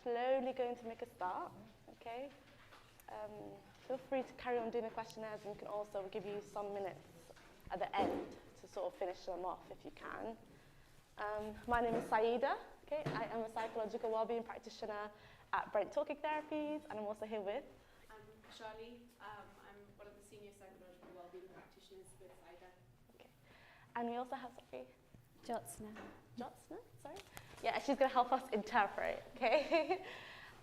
slowly going to make a start, okay? Feel free to carry on doing the questionnaires, and we can also give you some minutes at the end to sort of finish them off if you can. My name is Saida, okay? I am a psychological wellbeing practitioner at Brent Talking Therapies, and I'm also here with... I'm Shirley. I'm one of the senior psychological wellbeing practitioners with Saida. Okay. And we also have, sorry? Jotsna, sorry? Yeah, she's going to help us interpret, okay?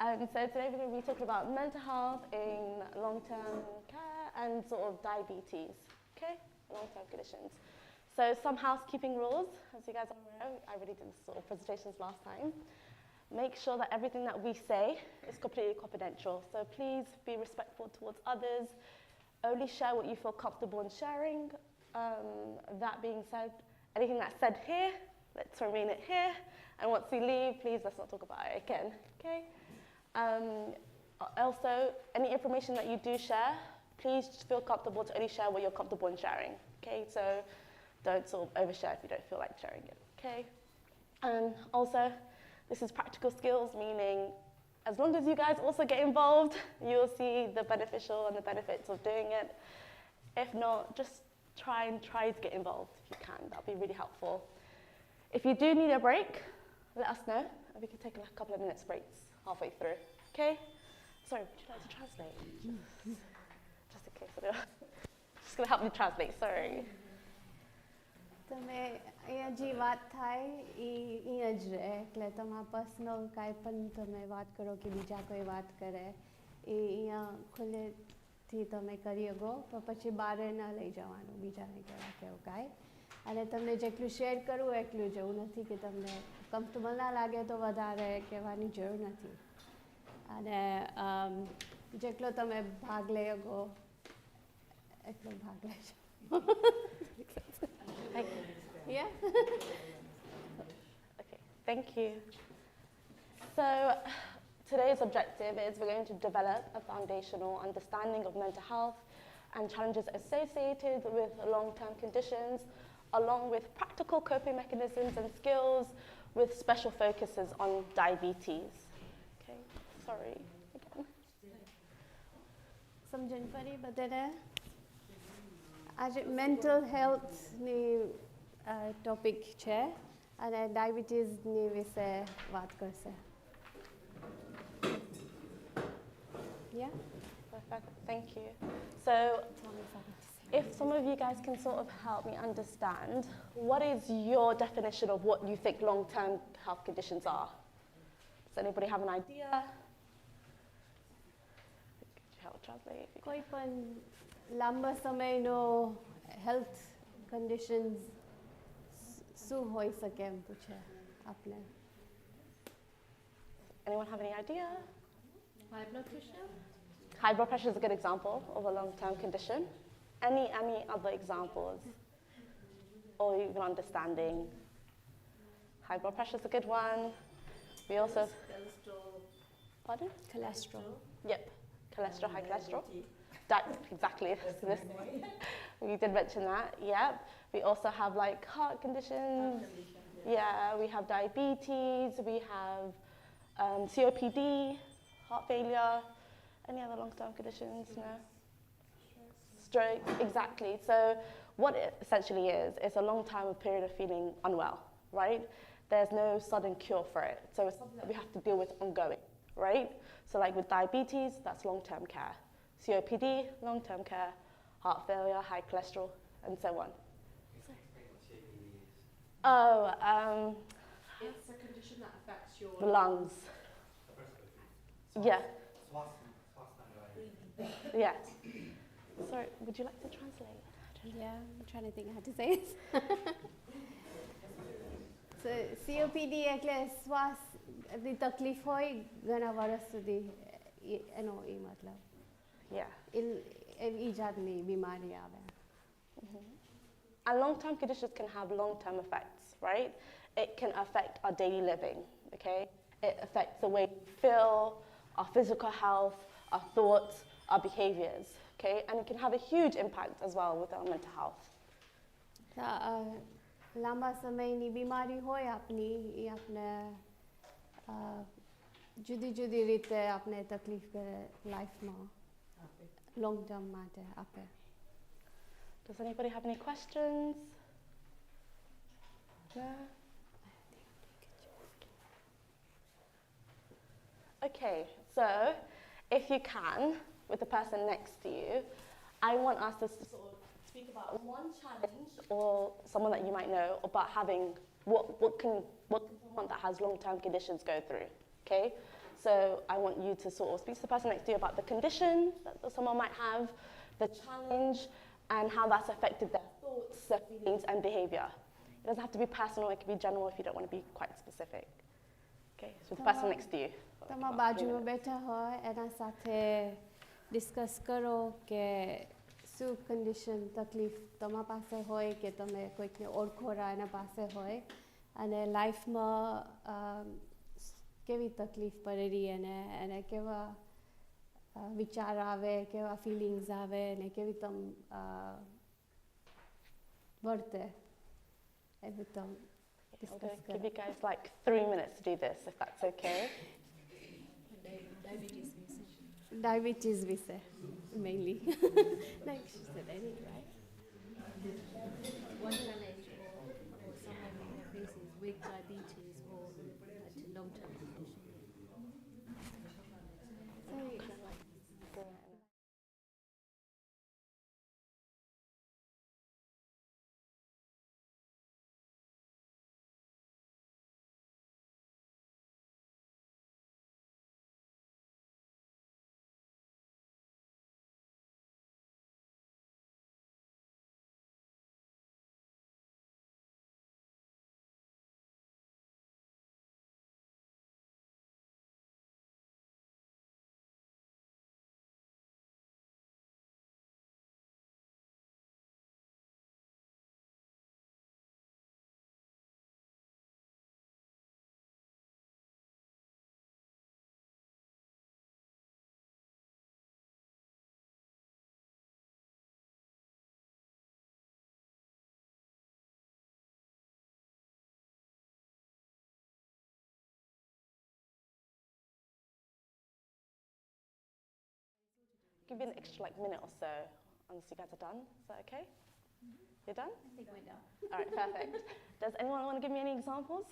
So today we're going to be talking about mental health in long-term care and sort of diabetes, okay? Long-term conditions. So some housekeeping rules, as you guys are aware, I already did this sort of presentations last time. Make sure that everything that we say is completely confidential. So please be respectful towards others. Only share what you feel comfortable in sharing. That being said, anything that's said here, let's remain it here. And once we leave, please let's not talk about it again, okay? Also, any information that you do share, please just feel comfortable to only share what you're comfortable in sharing, okay? So don't sort of overshare if you don't feel like sharing it, okay? And also, this is practical skills, meaning as long as you guys also get involved, you'll see the beneficial and the benefits of doing it. If not, just try to get involved if you can. That'll be really helpful. If you do need a break, let us know, and we can take a couple of minutes breaks halfway through, okay? Sorry, would you like to translate? Just in case. Just going to help me translate, sorry. તમે અહીંયા જે વાત થાય એ અહીંયા જ રહે એટલે તમારા પર્સનલ કાંઈ પણ તમે વાત કરો કે બીજા કોઈ વાત કરે એ અહીંયા ખુલ્લેથી તમે કરી શકો પણ પછી બારે ના લઈ જવાનું બીજાને કહેવા કે એવું કાંઈ અને તમને જેટલું શેર કરવું એટલું જ એવું નથી કે તમને કમ્ફર્ટેબલ ના લાગે તો વધારે કહેવાની જરૂર નથી અને જેટલો તમે ભાગ લઈ શકો એટલો ભાગ લેજો. Yeah. Okay, thank you. So today's objective is we're going to develop a foundational understanding of mental health and challenges associated with long-term conditions, along with practical coping mechanisms and skills with special focuses on diabetes. Okay, sorry again. સમજણ પડી બધાને આજે mental હેલ્થની topic છે અને ડાયાબિટીસની વિશે વાત કરશે. Yeah? Perfect, thank you. So if some of you guys can sort of help me understand, what is your definition of what you think long-term health conditions are? Does anybody have an idea? Could you help translate? કોઈ પણ લાંબા સમયનો health conditions શું હોઈ શકે એમ પૂછે આપણે. Anyone have any idea? High blood pressure? High blood pressure is a good example of a long-term condition. Any other examples? Or even understanding? High blood pressure is a good one. We also... Cholesterol. Pardon? cholesterol. Yep, cholesterol, high cholesterol. Exactly. We did mention that, yeah. We also have like heart conditions. Yeah, we have diabetes, we have COPD, heart failure. Any other long-term conditions? No? Stroke, exactly. So what it essentially is, it's a long time, a period of feeling unwell, right? There's no sudden cure for it. So it's something that we have to deal with ongoing, right? So like with diabetes, that's long-term care. COPD, long-term care, heart failure, high cholesterol, and so on. It's a condition that affects your Lungs. Yeah. Yeah. Sorry, would you like to translate? Yeah, I'm trying to think how to say it. So COPD એટલે શ્વાસની તકલીફ હોય ઘણા વર્ષ સુધી એનો એ મતલબ. Yeah. એ જાતની બીમારી આવે. And long-term conditions can have long-term effects, right? It can affect our daily living, okay? It affects the way we feel, our physical health, our thoughts, our behaviors, okay? And it can have a huge impact as well with our mental health. લાંબા સમયની બીમારી હોય આપની એ આપણે જુદી રીતે આપણે તકલીફ કરે લાઈફમાં લોંગ ટર્મ માટે આપે. Does anybody have any questions? No? Okay, so if you can, with the person next to you, I want us to sort of speak about one challenge or someone that you might know about having what can someone that has long-term conditions go through. Okay, so I want you to sort of speak to the person next to you about the condition that someone might have, the challenge, and how that's affected their thoughts, their feelings, and behaviour. It doesn't have to be personal; it can be general if you don't want to be quite specific. Okay, so the person next to you. તમે બાજુમાં બેઠા હોય એના સાથે discuss કરો કે શું condition તકલીફ તમારા પાસે હોય કે તમે કોઈકને ઓળખોરા એના પાસે હોય અને લાઈફમાં કેવી તકલીફ પડેલી એને કેવા વિચાર આવે કેવા ફિલિંગ્સ આવે ને કેવી તમ વર્તે એ બધું I'm going to give you guys like 3 minutes to do this, if that's okay. Diabetes વિશે mainly. Like she said, any, right? One challenge or someone who faces with diabetes or a long-term condition. Give you an extra like minute or so unless you guys are done. Is that okay? You're done? I think we're done. All right, perfect. Does anyone want to give me any examples?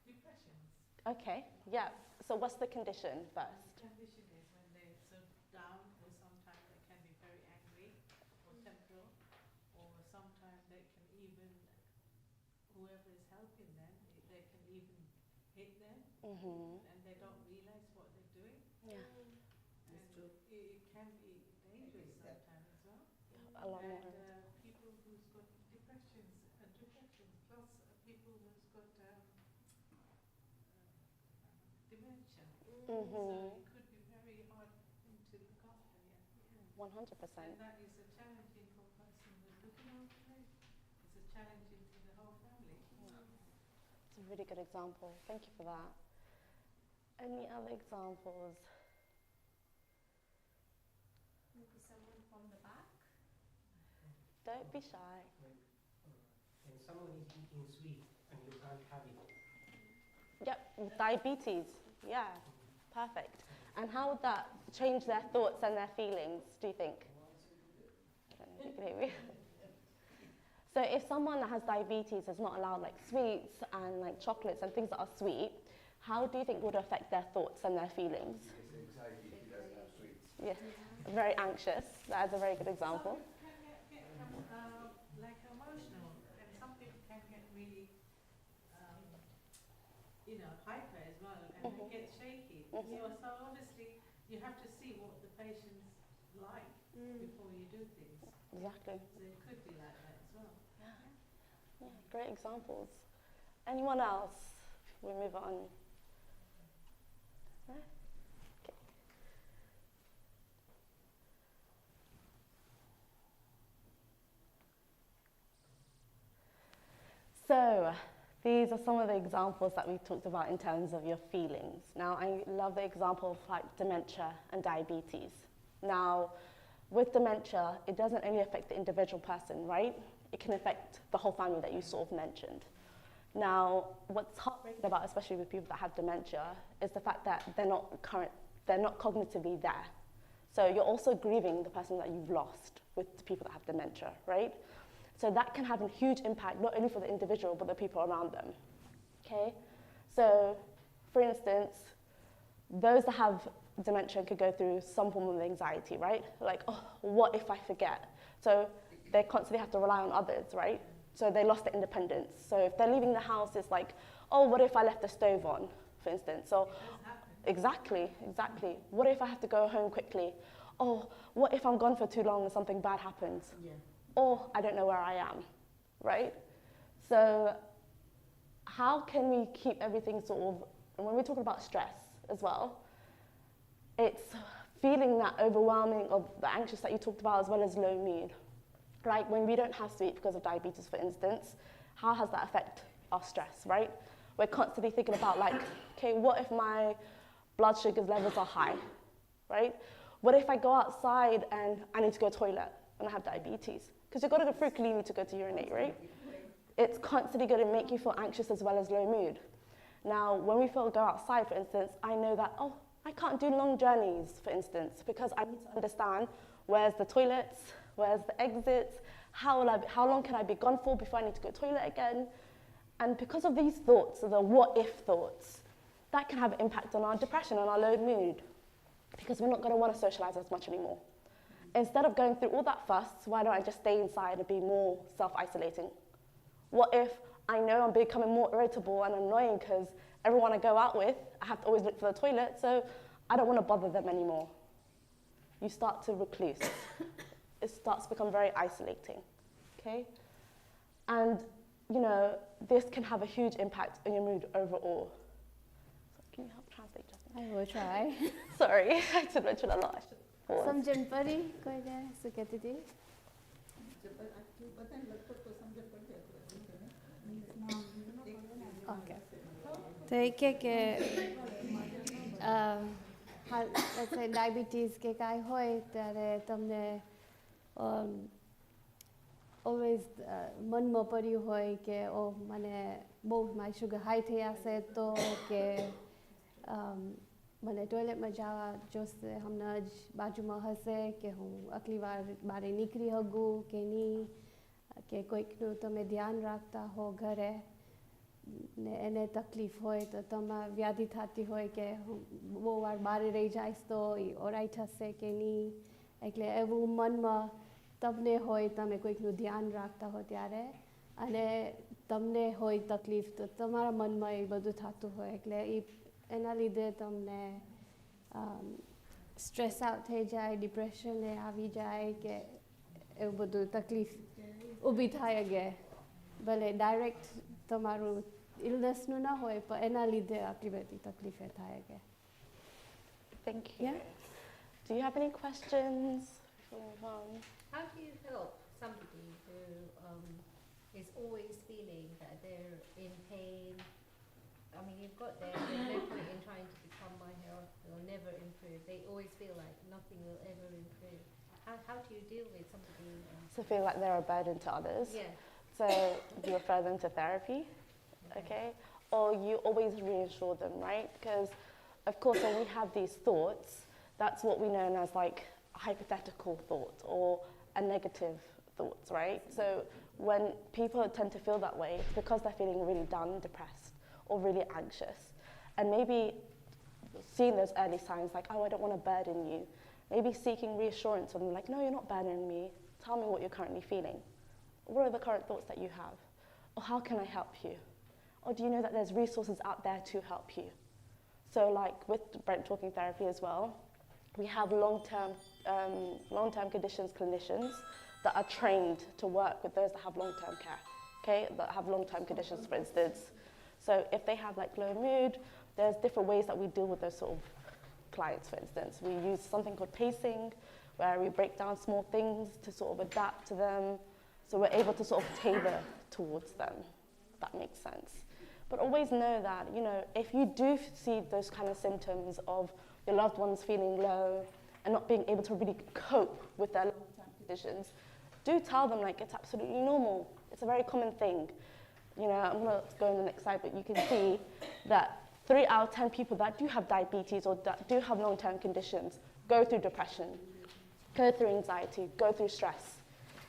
Depressions. Okay, yeah. So what's the condition first? The condition is when they're so down, or sometimes they can be very angry or temporal, or sometimes they can even, whoever is helping them, they can even hit them, and they don't realize what they're doing. Yeah, And it can be dangerous sometimes as well. a lot more. And people who's got depressions, plus people who's got dementia. So it could be very hard to look after you. 100%. And that is a challenging for a person who's looking after it. It's a challenging to the whole family. It's a really good example. Thank you for that. Any other examples? Maybe someone from the back. Don't be shy. And someone is eating sweet and you can't have it. Yep, with diabetes. Yeah, perfect. And how would that change their thoughts and their feelings, do you think? I don't know if you can hear me. So if someone that has diabetes is not allowed like sweets and like chocolates and things that are sweet, how do you think would affect their thoughts and their feelings? It's anxiety, he doesn't have sweets. Yeah, very anxious. That is a very good example. Some can get like emotional, and some people can get really, hyper as well, and they get shaky. So obviously you have to see what the patient's like before you do things. Exactly. So it could be like that as well. Yeah, great examples. Anyone else? We move on. No? Okay. So, these are some of the examples that we talked about in terms of your feelings. Now, I love the example of like dementia and diabetes. Now, with dementia, it doesn't only affect the individual person, right? It can affect the whole family that you sort of mentioned. Now, what's heartbreaking about, especially with people that have dementia, is the fact that they're not cognitively there. So you're also grieving the person that you've lost with the people that have dementia, right? So that can have a huge impact, not only for the individual, but the people around them, okay? So, for instance, those that have dementia could go through some form of anxiety, right? Like, oh, what if I forget? So they constantly have to rely on others, right? So they lost their independence. So if they're leaving the house, it's like, oh, what if I left the stove on, for instance? So exactly. What if I have to go home quickly? Oh, what if I'm gone for too long and something bad happens? Yeah. Or I don't know where I am, right? So how can we keep everything sort of, and when we're talking about stress as well, it's feeling that overwhelming of the anxious that you talked about, as well as low mood. Like when we don't have sleep because of diabetes, for instance, how has that affect our stress, right? We're constantly thinking about like, okay, what if my blood sugar levels are high, right? What if I go outside and I need to go to the toilet and I have diabetes? Because you've got to frequently need to go to urinate, right? It's constantly going to make you feel anxious as well as low mood. Now, when we go outside, for instance, I know that, oh, I can't do long journeys, for instance, because I need to understand where's the toilets, where's the exits, how long can I be gone for before I need to go to the toilet again? And because of these thoughts, the what-if thoughts, that can have an impact on our depression and our low mood, because we're not going to want to socialize as much anymore. Instead of going through all that fuss, why don't I just stay inside and be more self-isolating? What if I know I'm becoming more irritable and annoying because everyone I go out with, I have to always look for the toilet, so I don't want to bother them anymore. You start to recluse. It starts to become very isolating, okay? And, you know, this can have a huge impact on your mood overall. So can you help translate, Jasmine? I will try. Sorry, I did mention a lot. समझन पड़ी कोई ने सो कहती थी okay तो एक के diabetes के काय હોય ત્યારે તમને ઓલવેઝ મનમાં પડ્યું હોય કે ઓ મને બહુ મારી શુગર હાઈ થઈ હશે તો કે મને ટોયલેટમાં જવા જોશે હમણાં જ બાજુમાં હશે કે હું આટલી વાર બારે નીકળી શકું કે નહીં કે કોઈકનું તમે ધ્યાન રાખતા હો ઘરે ને એને તકલીફ હોય તો તમારે વ્યાધિ થતી હોય કે હું બહુ વાર બારે રહી જઈશ તો એ ઓરાઈ થશે કે નહીં એટલે એવું મનમાં તમને હોય તમે કોઈકનું ધ્યાન રાખતા હો ત્યારે અને તમને હોય તકલીફ તો તમારા મનમાં એ બધું થતું હોય એટલે એ એના લીધે તમને સ્ટ્રેસ આઉટ થઈ જાય ડિપ્રેશન આવી જાય કે એવું બધું તકલીફ ઊભી થાય અગે ભલે ડાયરેક્ટ તમારું ઇલનેસનું ના હોય પણ એના લીધે આટલી બધી તકલીફે થાય અગે Thank you. Yeah. Do you have any questions? How do you help somebody who is always feeling that they're in pain? I mean, you've got there, there's no point in trying to become my health, they'll never improve. They always feel like nothing will ever improve. How do you deal with somebody? So feel like they're a burden to others? Yeah. So you refer them to therapy, okay? Or you always reassure them, right? Because, of course, when we have these thoughts, that's what we know as like a hypothetical thought or a negative thought, right? So when people tend to feel that way, it's because they're feeling really down and depressed or really anxious. And maybe seeing those early signs like, oh, I don't want to burden you. Maybe seeking reassurance from them, like, no, you're not burdening me. Tell me what you're currently feeling. What are the current thoughts that you have? Or how can I help you? Or do you know that there's resources out there to help you? So like with Brent Talking Therapy as well, we have long-term conditions clinicians that are trained to work with those that have long-term care, okay, that have long-term conditions, for instance. So if they have like low mood, there's different ways that we deal with those sort of clients, for instance. We use something called pacing, where we break down small things to sort of adapt to them, so we're able to sort of tailor towards them, if that makes sense. But always know that, you know, if you do see those kind of symptoms of your loved ones feeling low and not being able to really cope with their long-term conditions, do tell them like it's absolutely normal. It's a very common thing. I'm going to go on the next slide, but you can see that 3 out of 10 people that do have diabetes or that do have long-term conditions go through depression, go through anxiety, go through stress.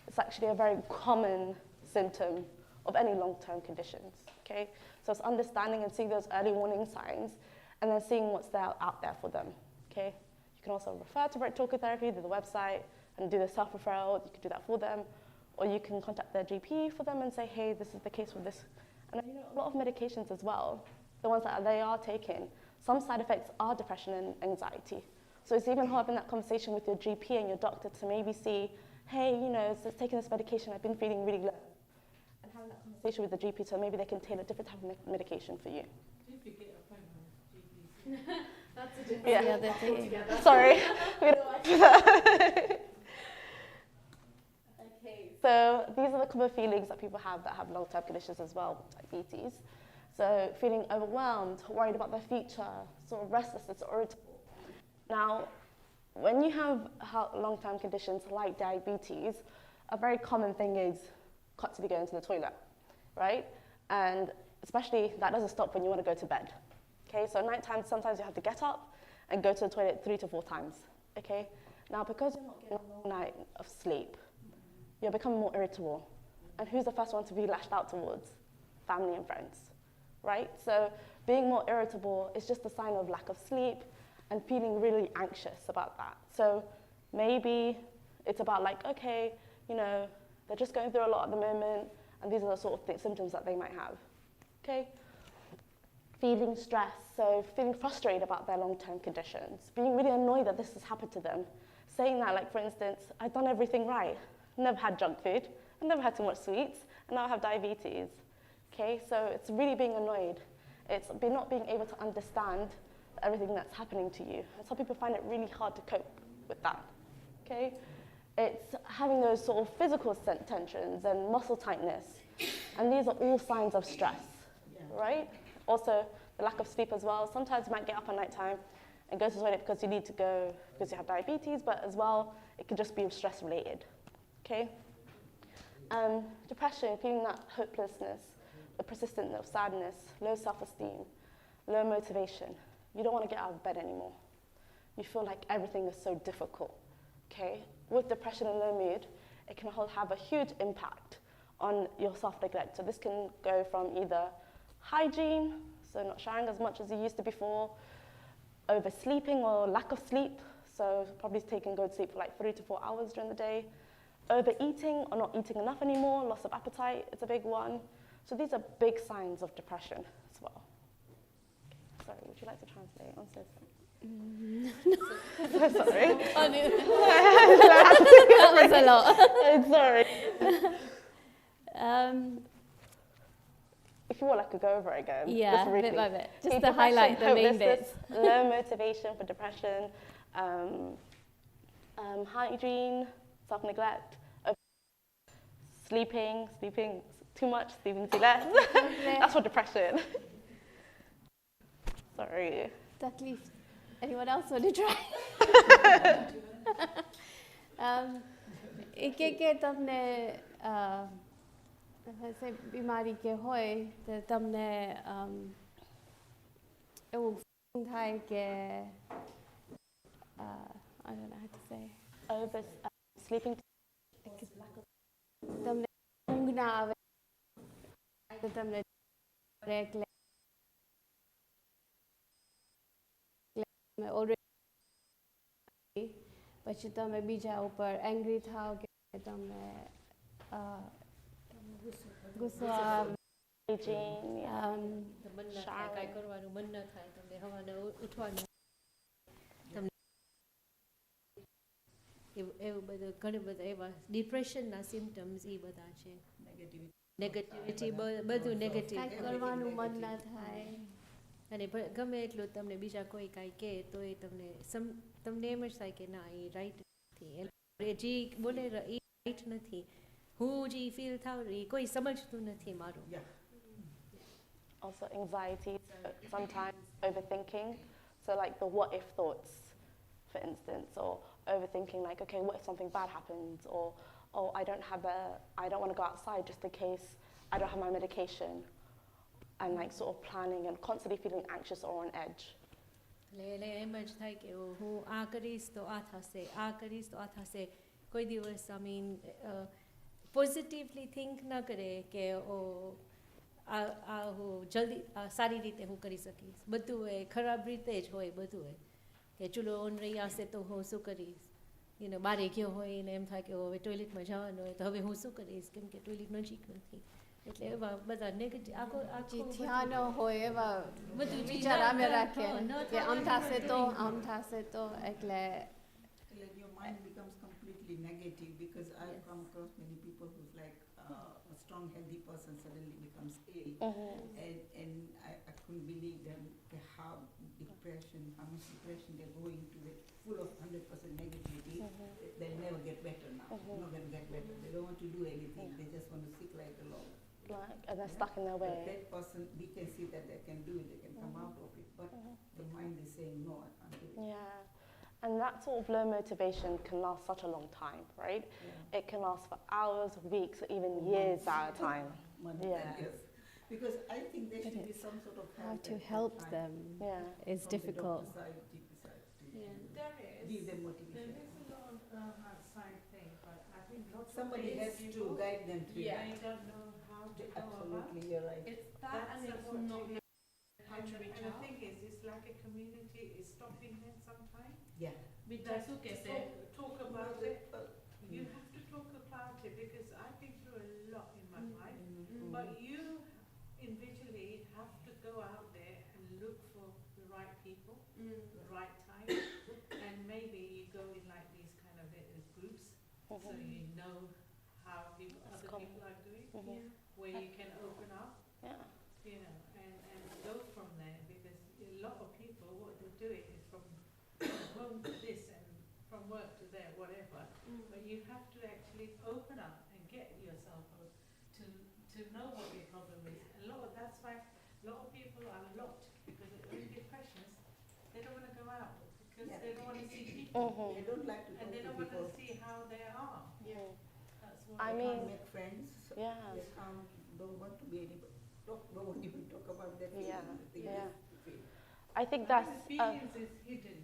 It's actually a very common symptom of any long-term conditions, okay? So it's understanding and seeing those early warning signs and then seeing what's there out there for them, okay? You can also refer to talk therapy to the website and do the self-referral. You can do that for them. Or you can contact their GP for them and say, hey, this is the case with this. And a lot of medications as well, the ones that they are taking, some side effects are depression and anxiety. So it's even having that conversation with your GP and your doctor to maybe see, hey, since taking this medication, I've been feeling really low. And having that conversation with the GP so maybe they can tailor a different type of medication for you. If you get appointment with GP. That's a different Yeah. The other thing. Sorry. We don't like that. Okay. So these are the common feelings that people have that have long-term conditions as well, diabetes. So feeling overwhelmed, worried about their future, sort of restlessness or irritable. Now, when you have long-term conditions like diabetes, a very common thing is constantly going to the toilet, right? And especially that doesn't stop when you want to go to bed. Okay, so at night time, sometimes you have to get up and go to the toilet 3 to 4 times. Okay, now because you're not getting a long night of sleep, you're becoming more irritable. And who's the first one to be lashed out towards? Family and friends, right? So being more irritable is just a sign of lack of sleep and feeling really anxious about that. So maybe it's about like, okay, they're just going through a lot at the moment, and these are the sort of symptoms that they might have, okay? Feeling stressed, so feeling frustrated about their long-term conditions, being really annoyed that this has happened to them, saying that, like, for instance, I've done everything right, never had junk food, I've never had too much sweets, and now I have diabetes, okay? So it's really being annoyed. It's not being able to understand everything that's happening to you. And some people find it really hard to cope with that, okay? It's having those sort of physical tensions and muscle tightness, and these are all signs of stress, right? Also, the lack of sleep as well. Sometimes you might get up at night time and go to the toilet because you need to go because you have diabetes, but as well, it could just be stress related, okay? Depression, feeling that hopelessness, the persistence of sadness, low self-esteem, low motivation. You don't want to get out of bed anymore. You feel like everything is so difficult, okay? With depression and low mood, it can have a huge impact on your self-neglect. So this can go from either hygiene, so not showering as much as you used to before, oversleeping or lack of sleep, so probably taking good sleep for like 3 to 4 hours during the day, overeating or not eating enough anymore, loss of appetite is a big one. So these are big signs of depression as well. Okay, sorry, would you like to translate? I'm so sorry. So sorry. Oh, no. That was a lot. I'm sorry. Um, If you want, I could go over it again. yeah, just briefly. bit by bit. Just Okay, to highlight the main hopelessness, bits. low motivation for depression, hygiene, self-neglect, sleeping too much, sleeping too less. That's for depression. Sorry. Taklif. Anyone else want to try? કે તમને બીમારી કે હોય તો તમને એવું થાય કે I don't know how to say. Sleeping. તમને ઊંઘ ના આવે તો તમને બ્રેક લે already પછી તમે બીજા ઉપર એંગ્રી થાઓ કે તમે ગુસ્સો આવે મન ન થાય કાંઈ કરવાનું મન ન થાય તમને હવાને ઉઠવાનું તમને એવું બધું ઘણી બધા એવા ડિપ્રેશનના સિમ્ટમ્સ એ બધા છે નેગેટિવિટી બધું નેગેટિવ કાંઈ કરવાનું મન ના થાય અને ગમે એટલું તમને બીજા કોઈ કાંઈ કહે તો એ તમને એમ જ થાય કે ના એ રાઈટ નથી એ જે બોલે એ રાઈટ નથી હું જે ફીલ થાઉં એ કોઈ સમજતું નથી મારું. Also anxiety, so sometimes overthinking, so like the what if thoughts, for instance, or overthinking like, okay, what if something bad happens, or oh, I don't want to go outside just in case I don't have my medication, and like sort of planning and constantly feeling anxious or on edge. લે એમ જ થાય કે હું આ કરીશ તો આ થશે, આ કરીશ તો આ થશે. કોઈ દિવસ I mean પોઝિટિવલી થિંક ન કરે કે હું જલ્દી સારી રીતે હું કરી શકીશ. બધું એ ખરાબ રીતે જ હોય બધું એ કે ચૂલો ઓન રહી હશે તો હું શું કરીશ. બારે ગયો હોય ને એમ થાય કે હવે ટોયલેટમાં જવાનું હોય તો હવે હું શું કરીશ કેમ કે ટોયલેટ નજીક નથી. એટલે એવા બધા નેગેટિવ જ્યાં ન હોય એવા બધું વિચાર આવે રાખે કે આમ થશે તો એટલે Like your mind becomes completely negative because I've come across many people who's like a strong healthy person suddenly becomes ill and I couldn't believe them how much depression they're going to, it full of 100% negativity. They'll never get better now. They're not going to get better. They don't want to do anything. They just want to sit like alone. And they're stuck in their way. But that person, we can see that they can do it, they can come out of it, but the mind is saying no, I can't do it. Yeah. And that sort of low motivation can last such a long time, right? Yeah. It can last for hours, weeks, or even years at a time. Months, Yeah. yes. Because I think there should be some sort of how help to at that help time them Yeah. is from difficult. The doctor side, GP side, to There is. give them There motivation. is a lot of outside thing, but I think lots Somebody of has things to guide them through Yeah. that. They don't know how to go about. Absolutely, you're right. It's that and That's it's what not you- knowing how to reach And the out. thing is, it's like a community is stopping them sometimes. Yeah. બીજા શું કહેશે? Talk about No, it. You have to talk about it because I've been through a lot in my life. But you individually have to go out there and look for the right people, the right time, and maybe you go in like these kind of little groups, so you know how other common. people are doing, Yeah. where you can open up, Yeah. and go from there, because a lot of people, what they're doing is from home to this and from work to there, whatever. But you have to actually open up and get yourself to know what your problem is. That's why a lot of people are locked because in depressions, they don't want to go out because Yeah. they don't want to see people They don't like to and talk they to don't want people. to see how they are. Yeah. That's what I They mean, can't make friends. So Yeah. They don't want to be anybody. Don't want to even talk about their feelings. Yeah. The thing Yeah. is to feel. I think The that's feelings is hidden.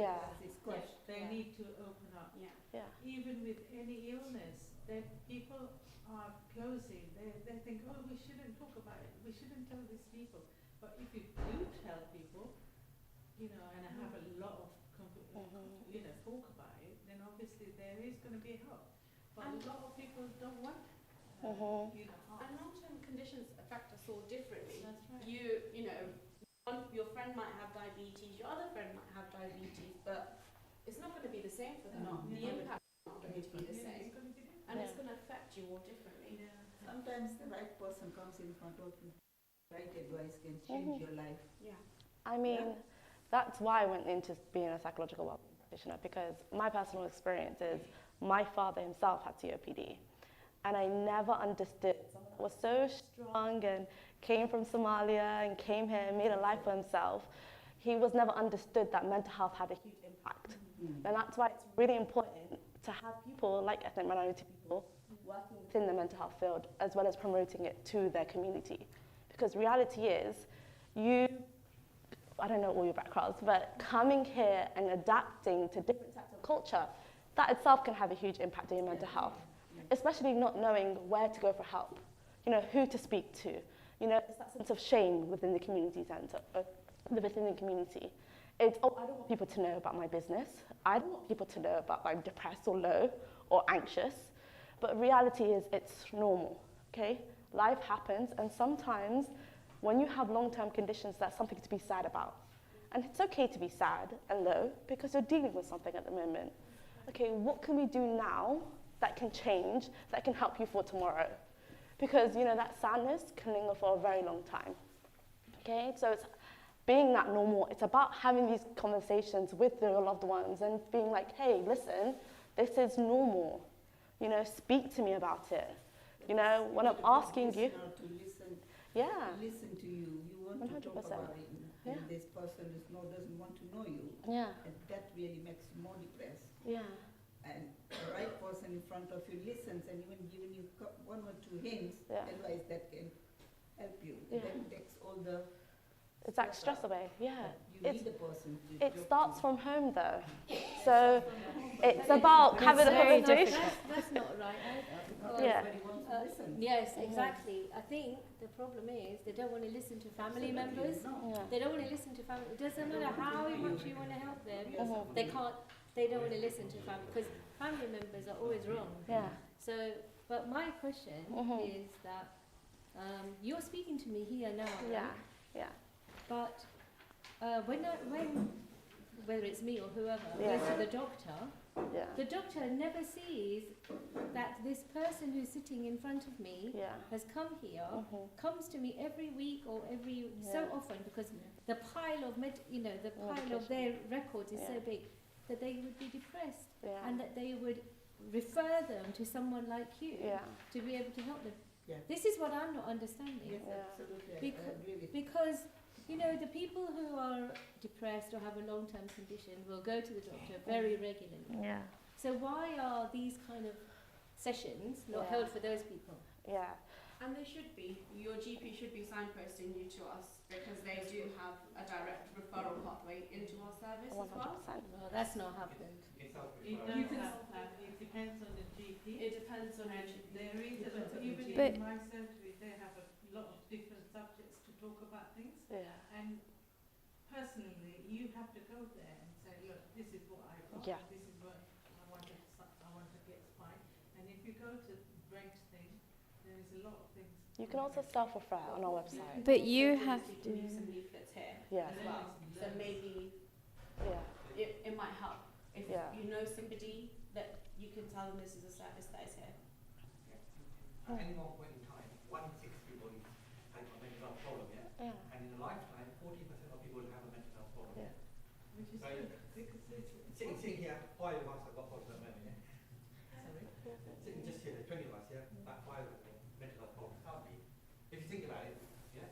Yeah. It's crushed. They Yeah. need to open up. Yeah. yeah. Even with any illness, that people are closing. They think, oh, we shouldn't talk about it. We shouldn't tell these people. But if you do tell people, and I have a lot of talk about it, then obviously there is going to be help. But a lot of people don't want. And long-term conditions affect us all differently. That's right. Your friend might have diabetes, your other friend might have diabetes, but it's not going to be the same for them. No. The impact is not going to be the Yeah, same. it's going to be different. And it's Yeah. going to affect you all differently. Sometimes the right person comes in front of you. Right advice can change your life. Yeah. I mean, that's why I went into being a psychological wellbeing practitioner, because my personal experience is my father himself had COPD, and I never understood someone that was so strong and came from Somalia and came here and made a life for himself. He was never understood that mental health had a huge impact. And that's why it's really important to have people like ethnic minority people working within the mental health field, as well as promoting it to their community. Because reality is, I don't know all your backgrounds, but coming here and adapting to different types of culture, that itself can have a huge impact on your mental health. Especially not knowing where to go for help, who to speak to. It's that sense of shame within the community center, within the community. It's, I don't want people to know about my business. I don't want people to know about I'm depressed or low or anxious. But reality is it's normal, okay? Life happens, and sometimes when you have long-term conditions, that's something to be sad about. And it's okay to be sad and low because you're dealing with something at the moment. Okay, what can we do now that can change, that can help you for tomorrow? Because, that sadness can linger for a very long time. Okay, so it's being that normal. It's about having these conversations with your loved ones and being like, hey, listen, this is normal. Speak to me about it. When I'm asking you. To listen, Yeah. listen to you. You want to talk 100%. about it. Yeah. And this person doesn't want to know you. Yeah. And that really makes you more depressed. Yeah. and the right person in front of you listens and even giving you one or two hints, Yeah. advice that can help you. Yeah. Then takes all the It's like stress away, yeah. you It's, need a person to it talk starts to. from home though. So it's about having a very conversation. That's not right either. Because, Yeah. Everybody wants to listen. Yes, exactly. I think the problem is they don't want to listen to family members. No. Yeah. They don't want to listen to family. It doesn't matter how much you want to help them. Mhm. They can't. They don't want to listen to family because family members are always wrong. Yeah. So, but my question Mhm. is that you're speaking to me here now. Yeah. right? Yeah. But when whether it's me or whoever Yeah. goes to the doctor, Yeah. the doctor never sees that this person who's sitting in front of me Yeah. has come here, Mhm. comes to me every week or every so Yeah. often because the pile of the pile of their records is so Yeah. big that they would be depressed Yeah. and that they would refer them to someone like you Yeah. to be able to help them. Yeah. This is what I'm not understanding. Yes, Yeah. absolutely. I Becau- agree with you. Because, the people who are depressed or have a long-term condition will go to the doctor very regularly. Yeah. So why are these kind of sessions not Yeah. held for those people? Yeah. And they should be. Your GP should be signposting you to us because they do have a direct referral pathway into our service as well. 100%. No, that's not happened. It You does can- have, it depends on the GP. It depends on your There is a lot, even But- in my surgery, they have a lot of different subjects to talk about things. Yeah. And personally, you have to go there and say, look, this is what I got, Yeah. this is what I want to get spine. And if you go to Brent thing, there is a lot of things. You can also self-refer on our website. But you Also, have we can leave some leaflets here Yeah. as well. So maybe Yeah. it might help if Yeah. you know somebody that you can tell them this is a service that is here. At any one point in time, 1/6 people have a mental health problem, yeah? Yeah. And in a lifetime, 40% of people have a mental health problem. Yeah. Which is Right. good, because it's Sitting here, 5 of us have got problems at the moment, yeah? sorry. Sitting just here, there's 20 of us, yeah? About 5 of us have mental health problems, can't we? If you think about it, yeah?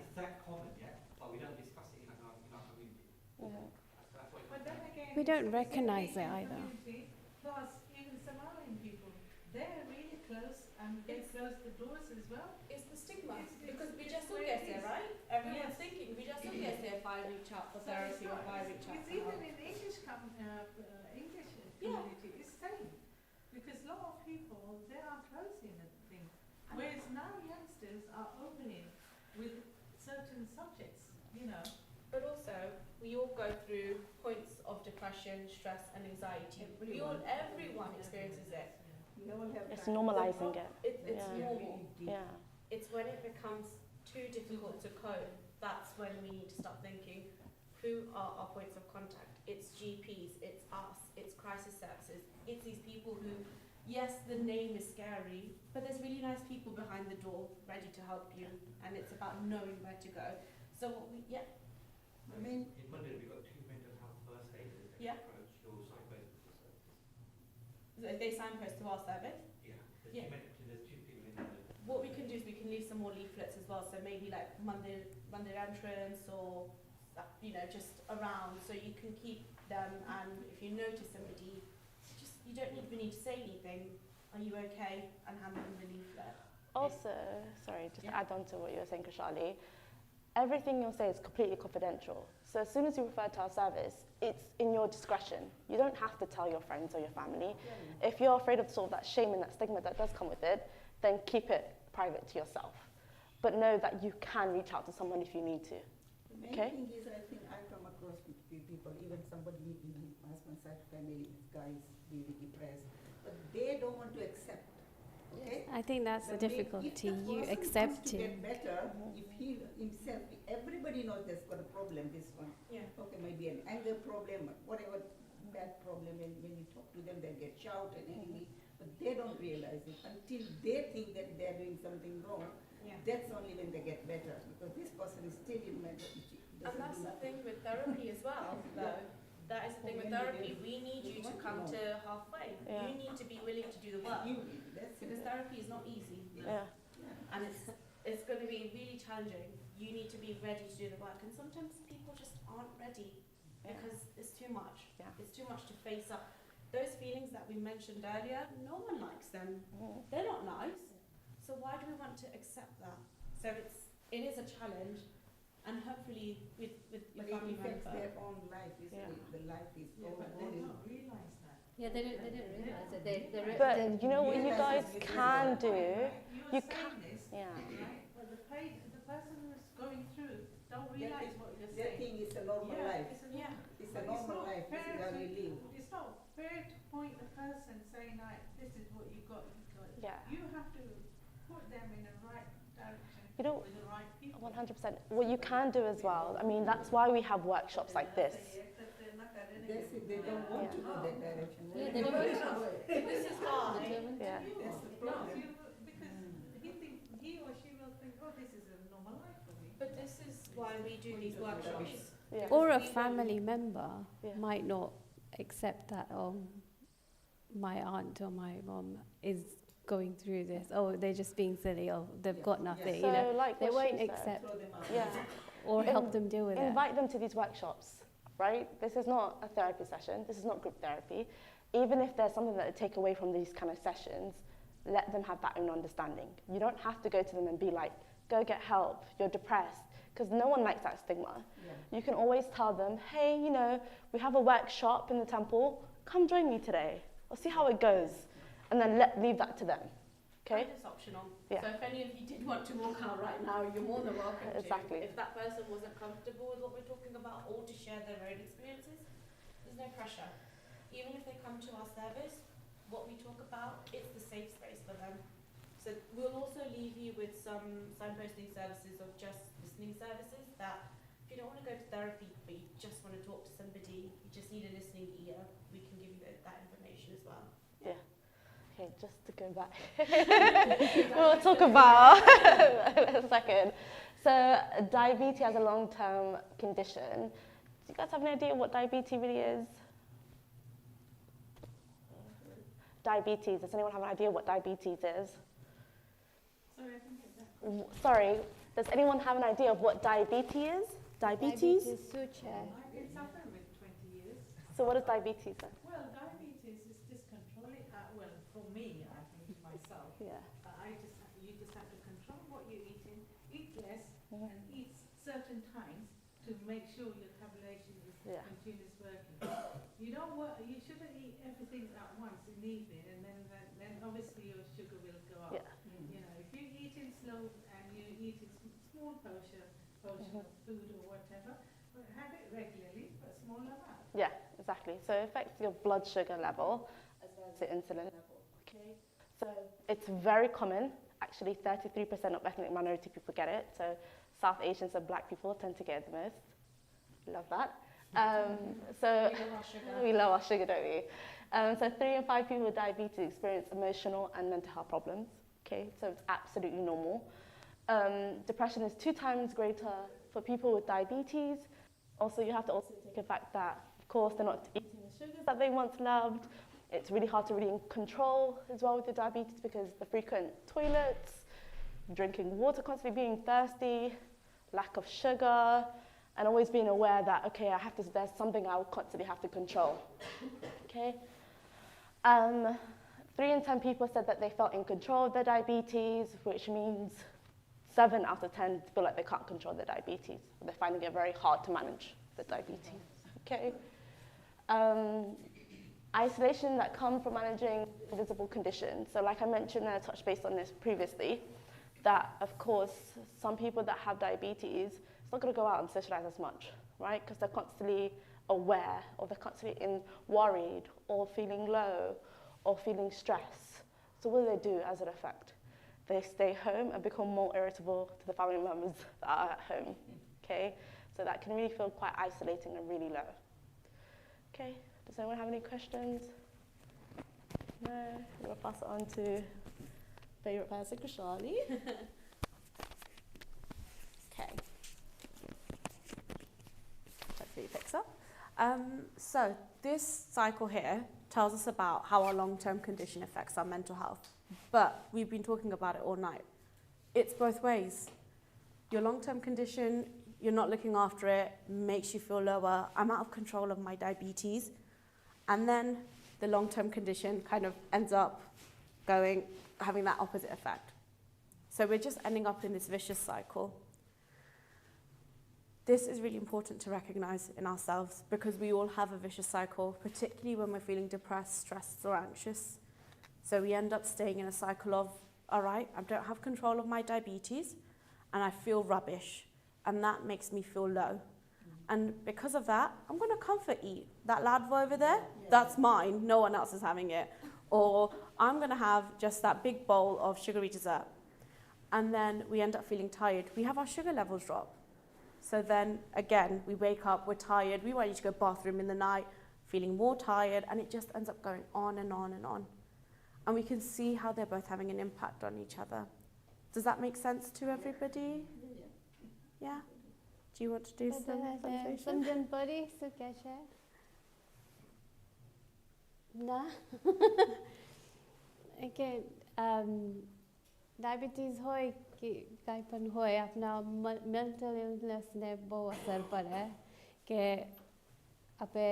It's that common, yeah? But we don't discuss it in our community. Mhm. That's what But then again, We don't it's a recognise it Asian either. community, plus even Somalian people, they're really close and they close the doors as well. It's the stigma It's- because we it's just all where get it there, is. right? Everyone's Yes. thinking we just all get there if I reach out for So therapy or if I it's reach out it's for help. even in English English Yeah. community, it's same. Because a lot of people, they are closing the thing. Whereas now youngsters are opening with certain subjects, But also, we all go through points of depression, stress, and anxiety. Everyone experiences it. We all have It's time. normalizing it. It's Yeah. normal. Yeah. It's when it becomes too difficult to cope, that's when we need to start thinking, who are our points of contact? It's GPs, it's us, it's crisis services, it's these people who, yes, the name is scary, but there's really nice people behind the door ready to help you, and it's about knowing where to go. So what we, yeah, I mean, In Mandir, we've got 2 mental health first aiders that Yeah. approach your psychosis services. so they signpost to our service. Yeah. Yeah. There's 2 people in Mandir. What we can do is we can leave some more leaflets as well, so maybe like Mandir entrance or, just around, so you can keep them, and if you notice somebody, you don't even need to say anything, are you okay, and hand them the leaflet. Also, sorry, just to Yeah. add on to what you were saying, Kashali, everything you'll say is completely confidential. So as soon as you refer to our service, it's in your discretion. You don't have to tell your friends or your family. If you're afraid of sort of that shame and that stigma that does come with it, then keep it private to yourself. But know that you can reach out to someone if you need to. the main Okay. thing is, I think I come across with people, even somebody in my husband's side family, this guy is really depressed, but they don't want to accept, okay? I think that's the But if difficulty, the you person wants to accepting. get better, if he himself, everybody knows there's got a problem, this one. Yeah. Okay, maybe an anger problem, whatever bad problem, and when you talk to them, they get shout and angry, but they don't realize it until they think that they're doing something wrong. Yeah. That's only when they get better, because this person is still in mental issue. And that's the thing with therapy as well, though. That is the thing with therapy. We need you to come to halfway. Yeah. You need to be willing to do the work. That's Because it. therapy is not easy. Yeah. And it's going to be really challenging. You need to be ready to do the work. And sometimes people just aren't ready Yeah. because it's too much. Yeah. It's too much to face up. those feelings that we mentioned earlier, no one likes them. They're not nice. So why do we want to accept that? So it is a challenge, and hopefully with your But it family affects member. their own life, is Yeah. the life is Yeah, but they boring. don't realise that. Yeah, they don't realise it. They But you know what you guys Realize can do? You're You saying this, Yeah. right? But the person who's going through don't realise what you're They saying. think it's a normal life. It's a Yeah. It's but a normal not life, this fair is how to- you live. It's not fair to point the person saying like, this is what you got. Yeah. You have to put them in the right direction You know, with the right people. 100%. What you can do as well, I mean, that's why we have workshops like this. They don't want to go that direction. Yeah, they don't want to. This is why. Yeah. That's the No, problem. because he or she will think, oh, this is a normal life for me. But this is why we do these workshops. Yeah. Or a family member Yeah. might not accept that, oh, my aunt or my mom is going through this. Oh, they're just being silly. Oh, they've got nothing. So You know, like they what won't she said, accept Throw them out. Yeah. or help them deal with it. Invite them to these workshops, right? This is not a therapy session. This is not group therapy. Even if there's something that they take away from these kind of sessions, let them have that own understanding. You don't have to go to them and be like, go get help, you're depressed, because no one likes that stigma. Yeah. You can always tell them, hey, you know, we have a workshop in the temple, come join me today. We'll see how it goes. And then leave that to them, okay? And it's optional. Yeah. So if any of you did want to walk out right now, you're more than welcome Exactly. to. If that person wasn't comfortable with what we're talking about or to share their own experiences, there's no pressure. Even if they come to our service, what we talk about, it's the safe space for them. So we'll also leave you with some signposting services of just listening services that if you don't want to go to therapy but you just want to talk to somebody, you just need a listening ear, we can give you that information as well. Okay, just to go back. We'll talk about in a second. So diabetes as a long-term condition. Do you guys have an idea what diabetes really is? Diabetes. Does anyone have an idea what diabetes is? Sorry, I didn't get that. Sorry. Does anyone have an idea of what diabetes is? Diabetes? suture. I've been suffering with 20 years. So what is diabetes then? Well, diabetes is just controlling, well, for me, I think myself, Yeah. you just have to control what you're eating, eat less, Mhm. and eat certain times to make sure your tabulation is Yeah. continuous working. You shouldn't eat everything at once in the evening, and then obviously your sugar will go up. Yeah. You know, if you're eating slow and you're eating small portion of food or whatever, but have it regularly, but small amount. Yeah, exactly. So it affects your blood sugar level as well as your insulin level. Okay. So it's very common. Actually, 33% of ethnic minority people get it. So South Asians and Black people tend to get it the most. Love that. So We love our sugar. we love our sugar, don't we? So 3 in 5 people with diabetes experience emotional and mental health problems. Okay, so it's absolutely normal. Depression is 2 times greater for people with diabetes. Also, you have to also take the fact that, of course, they're not eating the sugars that they once loved. It's really hard to really control as well with your diabetes because the frequent toilets, drinking water, constantly being thirsty, lack of sugar, and always being aware that, okay, there's something I will constantly have to control. Okay? 3 in 10 people said that they felt in control of their diabetes, which means 7 out of 10 feel like they can't control their diabetes. They're finding it very hard to manage the diabetes. Okay? Isolation that comes from managing invisible conditions. So like I mentioned and I touched base on this previously, that of course some people that have diabetes, it's not going to go out and socialize as much, right? Because they're constantly aware or they're constantly worried or feeling low or feeling stressed. So what do they do as an effect? They stay home and become more irritable to the family members that are at home, okay? So that can really feel quite isolating and really low. Okay, does anyone have any questions? No? I'm going to pass it on to favourite person, Kushali. Okay. Hopefully it picks up. So this cycle here tells us about how our long-term condition affects our mental health. But we've been talking about it all night. It's both ways. Your long-term condition, you're not looking after it, makes you feel lower. I'm out of control of my diabetes. And then the long-term condition kind of ends up having that opposite effect. So we're just ending up in this vicious cycle. This is really important to recognize in ourselves because we all have a vicious cycle, particularly when we're feeling depressed, stressed, or anxious. So we end up staying in a cycle of, all right, I don't have control of my diabetes and I feel rubbish and that makes me feel low. And because of that, I'm going to comfort eat. That ladva over there, that's mine. No one else is having it. Or I'm going to have just that big bowl of sugary dessert. And then we end up feeling tired. We have our sugar levels drop. So then, again, we wake up, we're tired, we want you to go bathroom in the night, feeling more tired, and it just ends up going on and on and on. And we can see how they're both having an impact on each other. Does that make sense to everybody? Yeah? Do you want to do some sensation? Samjan pari su kya છે? ના? કે diabetes હોય કે કાંઈ પણ હોય આપણા mental ઇલનેસને બહુ અસર પડે કે આપણે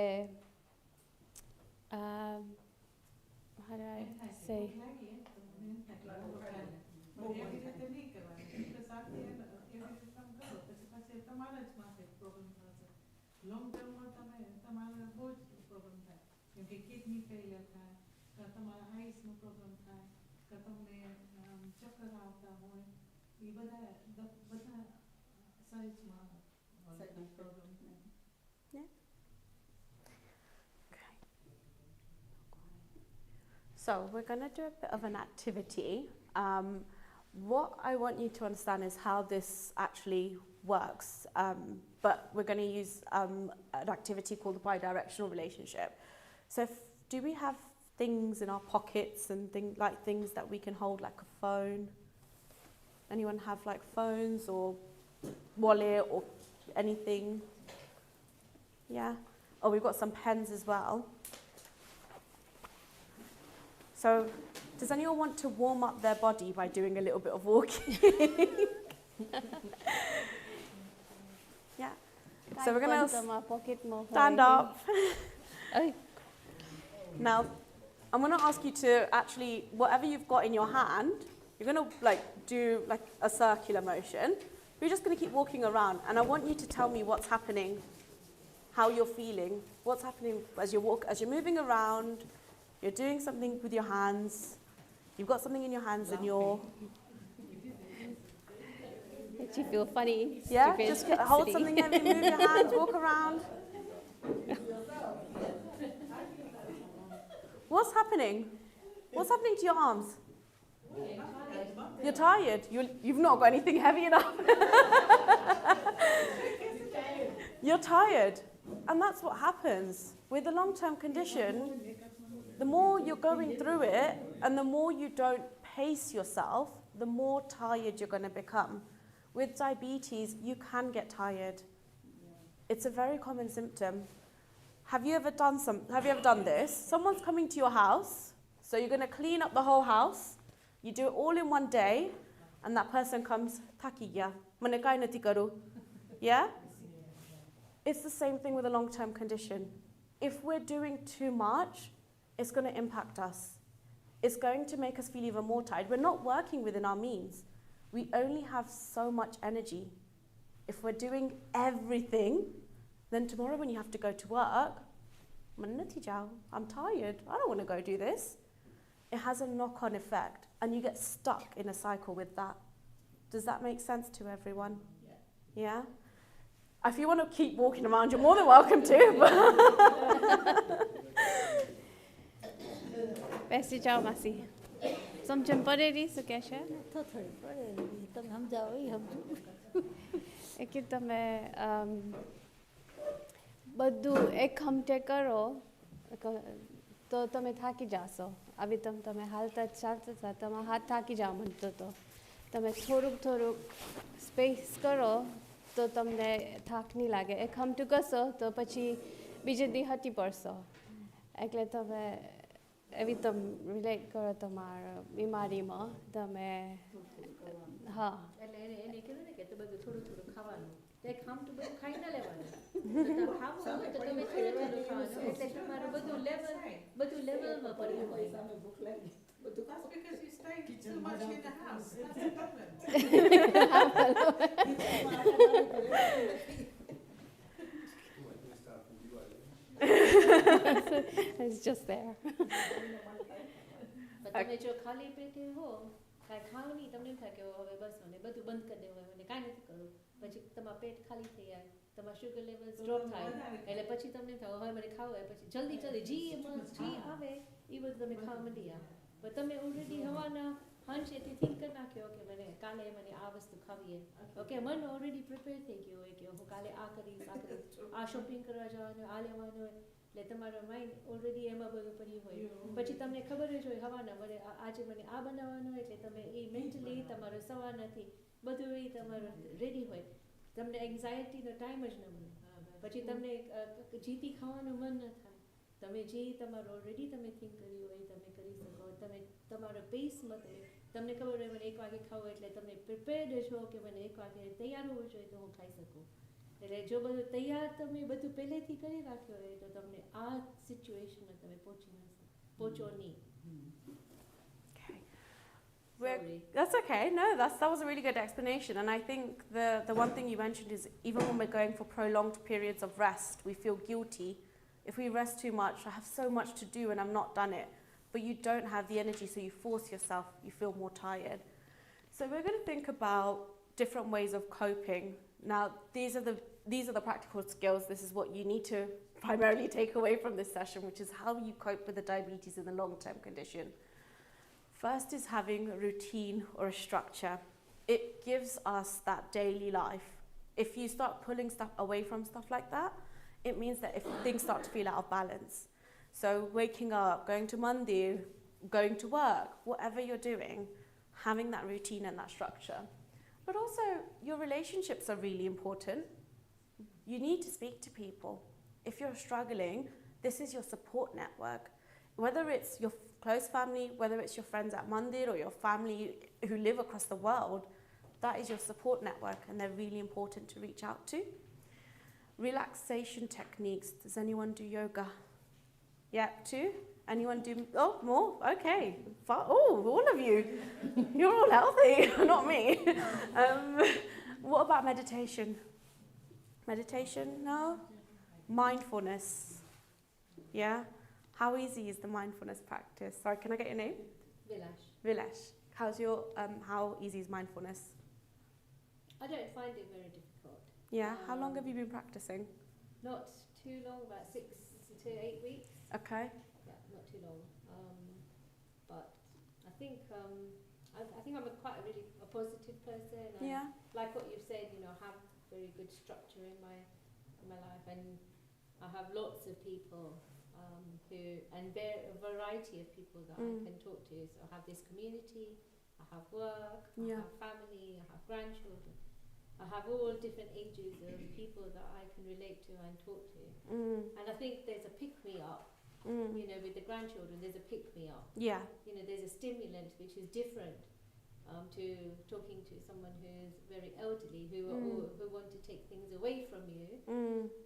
how do I say? Long ટર્મમાં તમારે બહુ જ પ્રોબ્લેમ થાય કેમ કે કિડની ફેલિયર થાય તમારા આઈસનો પ્રોબ્લેમ થાય તમને ચક્કર આવતા હોય એ બધા સાઇઝમાં પ્રોબ્લેમ થાય. So we're going to do a bit of an activity. What I want you to understand is how this actually works. But we're going to use an activity called the bidirectional relationship. So do we have things in our pockets and things that we can hold, like a phone? Anyone have like phones or wallet or anything? Yeah? Oh, we've got some pens as well. So does anyone want to warm up their body by doing a little bit of walking? Yeah. So we're going to stand up. Now, I'm going to ask you to actually, whatever you've got in your hand, you're going to do a circular motion. We're just going to keep walking around, and I want you to tell me what's happening, how you're feeling, what's happening as you're moving around. You're doing something with your hands. You've got something in your hands and you're... Makes you feel funny. Yeah, just hold something heavy, move your hands, walk around. What's happening? What's happening to your arms? You're tired. You've not got anything heavy enough. You're tired. And that's what happens. With a long-term condition, the more you're going through it and the more you don't pace yourself, the more tired you're going to become. With diabetes, you can get tired. It's a very common symptom. Have you ever done this? Someone's coming to your house, so you're going to clean up the whole house. You do it all in one day, and that person comes, Takiya, manakai nati karu. Yeah? It's the same thing with a long-term condition. If we're doing too much, it's going to impact us. It's going to make us feel even more tired. We're not working within our means. We only have so much energy. If we're doing everything, then tomorrow when you have to go to work, I'm tired, I don't want to go do this. It has a knock-on effect, and you get stuck in a cycle with that. Does that make sense to everyone? Yeah? If you want to keep walking around, you're more than welcome to. બેસી જાઓ માસી સમજણ પડે રહી શકે છે તમે સમજાવો એ સમજુ કે તમે બધું એક હમટે કરો તો તમે થાકી જાશો આવી તમે હાલતા ચાલતા તમારા હાથ થાકી જાવ म्हणતો તો તમે થોડુંક સ્પેસ કરો તો તમને થાક નહીં લાગે એક હમટું કરશો તો પછી બીજે દી હટી પડશો એટલે તમે એવી તમે રિલેટ કરો તમારા બીમારીમાં તમે હા એટલે એને કીધું ને કે બધું થોડું ખાવાનું તે comfortable ખાઈ ન લેવાનું. તો ખાવું હોય તો તમે થોડું થોડું ખાવાનું એટલે તમારું બધું લેવલમાં પડ્યું હોય. સામે ભૂખ લાગી બધું That's because you stay too much in the house. That's the problem. It's just there. પણ તમે જો ખાલી પેટે હો કાંઈ ખાવ નહીં તમને એમ થાય કે હવે બસ મને બધું બંધ કરી દેવું મને કાંઈ નથી કરવું પછી તમારું પેટ ખાલી થઈ જાય તમારા શુગર લેવલ્સ ડ્રોપ થાય એટલે પછી તમને થાય હવે મને ખાવું હોય પછી જલ્દી જી આવે એ બધું તમે ખાવા માંડી જાઓ પણ તમે ઓલરેડી હવાના હંશેથી થિંક કરી નાખ્યો કે મને કાલે મને આ વસ્તુ ખાવી ઓકે મન ઓલરેડી પ્રિપેર થઈ ગયું હોય કે હું કાલે આ કરીશ આ શોપિંગ કરવા જવાનું આ લેવાનું હોય એટલે તમારો માઇન્ડ ઓલરેડી એમાં બધું પડ્યું હોય પછી તમને ખબર જ હોય હવાના મને આજે મને આ બનાવવાનું હોય એટલે તમે એ મેન્ટલી તમારો સવારનાથી બધું એ તમારું રેડી હોય તમને એન્ઝાયટીનો ટાઈમ જ ન મળે પછી તમને જીતી ખાવાનું મન ન થાય તમે જે તમારું ઓલરેડી તમે થિંક કર્યું હોય તમે કરી શકો તમે તમારો પેસમાં તમને ખબર હોય મને 1 વાગે ખાવું એટલે તમે પ્રિપેર્ડ છો કે મને 1 વાગે તૈયાર હોવું જોઈએ તો હું ખાઈ શકું એટલે જો બધું તૈયાર તમે બધું પહેલેથી કરી રાખ્યો હોય તો તમને આ સિચ્યુએશનમાં તમે પહોંચો નહીં. That's okay. No, that was a really good explanation. And I think the one thing you mentioned is even when we're going for prolonged periods of rest, we feel guilty. If we rest too much, I have so much to do and I've not done it. But you don't have the energy, so you force yourself, you feel more tired. So we're going to think about different ways of coping. Now, these are the practical skills. This is what you need to primarily take away from this session, which is how you cope with the diabetes in the long-term condition. First is having a routine or a structure. It gives us that daily life. If you start pulling stuff away from stuff like that, it means that if things start to feel out of balance. So waking up, going to Mandir, going to work, whatever you're doing, having that routine and that structure. But also, your relationships are really important. You need to speak to people. If you're struggling, this is your support network. Whether it's your close family, whether it's your friends at Mandir or your family who live across the world, that is your support network and they're really important to reach out to. Relaxation techniques. Does anyone do yoga? Yeah, two? Anyone do, more? Okay. All of you. You're all healthy, not me. What about meditation? Meditation? No? Mindfulness. Yeah? How easy is the mindfulness practice? Sorry, can I get your name? Vilash. How easy is mindfulness? I don't find it very difficult. Yeah? How long have you been practicing? Not too long, about 6 to 8 weeks. Okay. Yeah, not too long. But I think I'm quite a really positive person. Yeah. Like what you've said, have very good structure in my life, and I have lots of people a variety of people that I can talk to. So I have this community, I have work, I have family, I have grandchildren. I have all different ages of people that I can relate to and talk to. And I think there's a pick-me-up. With the grandchildren, there's a pick-me-up. Yeah. There's a stimulant which is different to talking to someone who's very elderly, who want to take things away from you,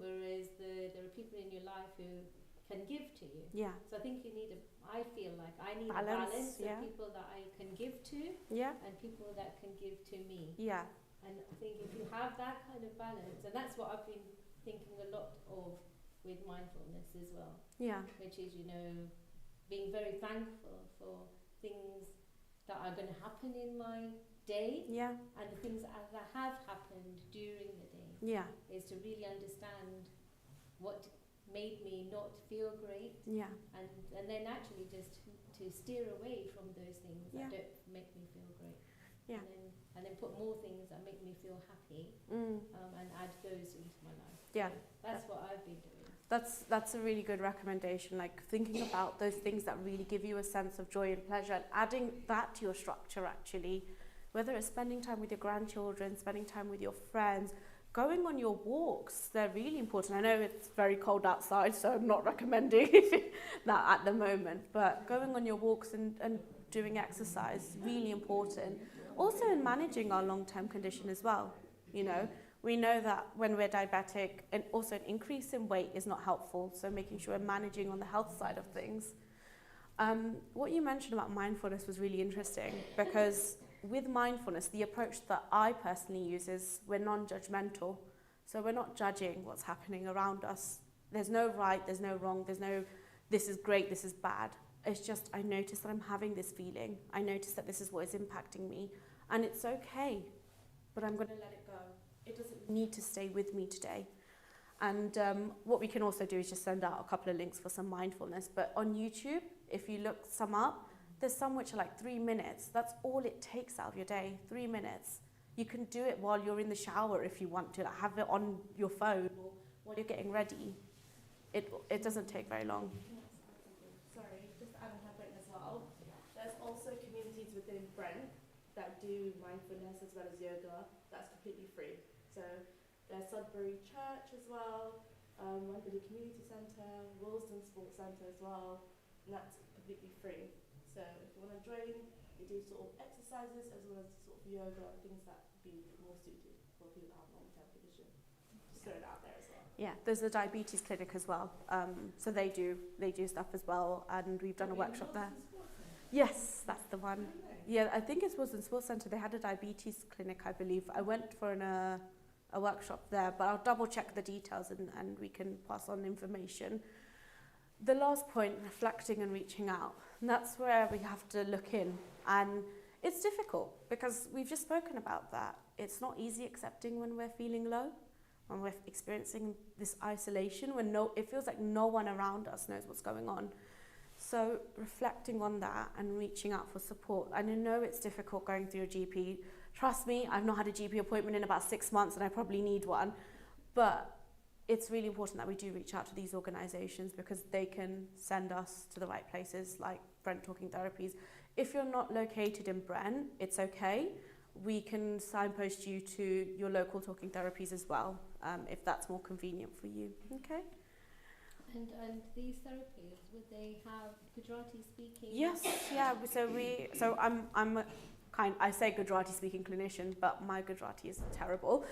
whereas there are people in your life who can give to you. Yeah. So I think I feel like I need a balance of people that I can give to and people that can give to me. Yeah. And I think if you have that kind of balance, and that's what I've been thinking a lot of with mindfulness as well. Yeah. Which is, being very thankful for things that are going to happen in my day. Yeah. And the things that have happened during the day. Yeah. Is to really understand what made me not feel great. Yeah. And then actually just to steer away from those things that don't make me feel great. Yeah. And then put more things that make me feel happy and add those into my life. Yeah. So that's what I've been doing. That's a really good recommendation, like thinking about those things that really give you a sense of joy and pleasure and adding that to your structure actually, whether it's spending time with your grandchildren, spending time with your friends, going on your walks, they're really important. I know it's very cold outside, so I'm not recommending that at the moment, but going on your walks and doing exercise is really important. Also in managing our long-term condition as well, We know that when we're diabetic, and also an increase in weight is not helpful, so making sure we're managing on the health side of things. What you mentioned about mindfulness was really interesting, because with mindfulness, the approach that I personally use is we're non-judgmental. So we're not judging what's happening around us. There's no right, there's no wrong, there's no this is great, this is bad. It's just I notice that I'm having this feeling. I notice that this is what is impacting me. And it's okay, but I'm going to let it go. It doesn't need to stay with me today. And what we can also do is just send out a couple of links for some mindfulness. But on YouTube, if you look some up, there's some which are like 3 minutes. That's all it takes out of your day, 3 minutes. You can do it while you're in the shower if you want to, like have it on your phone or while you're getting ready. It doesn't take very long. Sorry, just to add on her point as well. There's also communities within Brent that do mindfulness as well as yoga. That's completely free. So there's Sudbury Church as well, Wembley Community Centre, Willesden Sports Centre as well, and that's completely free. So if you want to join, they do sort of exercises as well as sort of yoga, things that would be more suited for people that have long-term condition. Just throw it out there as well. Yeah, there's a diabetes clinic as well. So they do stuff as well, and we've done a workshop there. Yes, that's the one. Yeah, I think it was in Sports Centre. They had a diabetes clinic, I believe. I went for a workshop there, but I'll double check the details and we can pass on information. The last point, reflecting and reaching out, and that's where we have to look in. And it's difficult because we've just spoken about that. It's not easy accepting when we're feeling low, when we're experiencing this isolation, when it feels like no one around us knows what's going on. So reflecting on that and reaching out for support. And I know it's difficult going through your GP. Trust me, I've not had a GP appointment in about 6 months and I probably need one. But it's really important that we do reach out to these organisations because they can send us to the right places like Brent Talking Therapies. If you're not located in Brent, it's okay. We can signpost you to your local Talking Therapies as well, if that's more convenient for you. Okay? And these therapies, would they have Gujarati speaking? Yes, yeah. So I say Gujarati speaking clinician, but my Gujarati is terrible.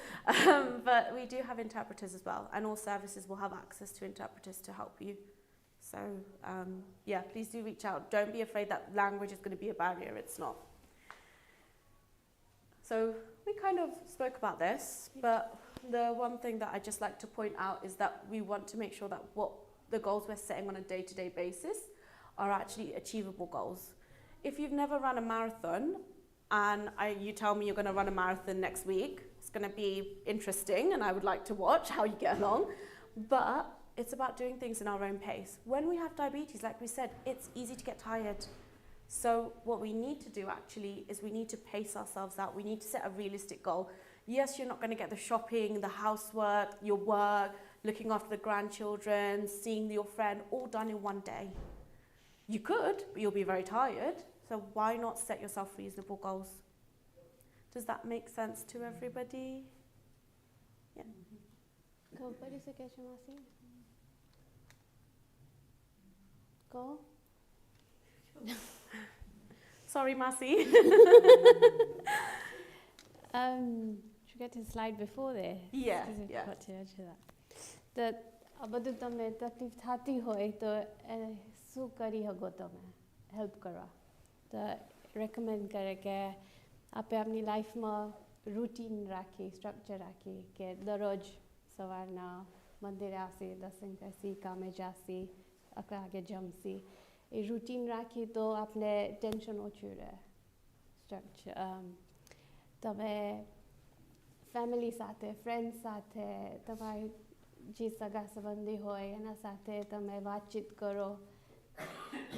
But we do have interpreters as well, and all services will have access to interpreters to help you. So yeah, please do reach out. Don't be afraid that language is going to be a barrier. It's not. So we kind of spoke about this, but the one thing that I'd just like to point out is that we want to make sure that what the goals we're setting on a day-to-day basis are actually achievable goals. If you've never run a marathon and you tell me you're going to run a marathon next week, it's going to be interesting and I would like to watch how you get along, but it's about doing things in our own pace. When we have diabetes, like we said, it's easy to get tired. So what we need to do actually is we need to pace ourselves out. We need to set a realistic goal. Yes, you're not going to get the shopping, the housework, your work, looking after the grandchildren, seeing your friend, all done in one day. You could, but you'll be very tired. So why not set yourself reasonable goals? Does that make sense to everybody? Yeah. Go, what is the question, Masi? Go. Sorry, Masi. Should get a slide before there. Yeah. The બધું તમને તકલીફ થતી હોય તો શું કરી શકો તમે હેલ્પ કરવા તો રેકમેન્ડ કરે કે આપણે આપણી લાઈફમાં રૂટીન રાખી સ્ટ્રક્ચર રાખી કે દરરોજ સવારના મંદિરે આવશે દર્શન કરશી કામે જાશી આગે જમશી એ રૂટીન રાખી તો આપણે ટેન્શન ઓછું રહે સ્ટ્રક્ચર તમે ફેમિલી સાથે ફ્રેન્ડ્સ સાથે તમારી જે સગા સંબંધી હોય એના સાથે તમે વાતચીત કરો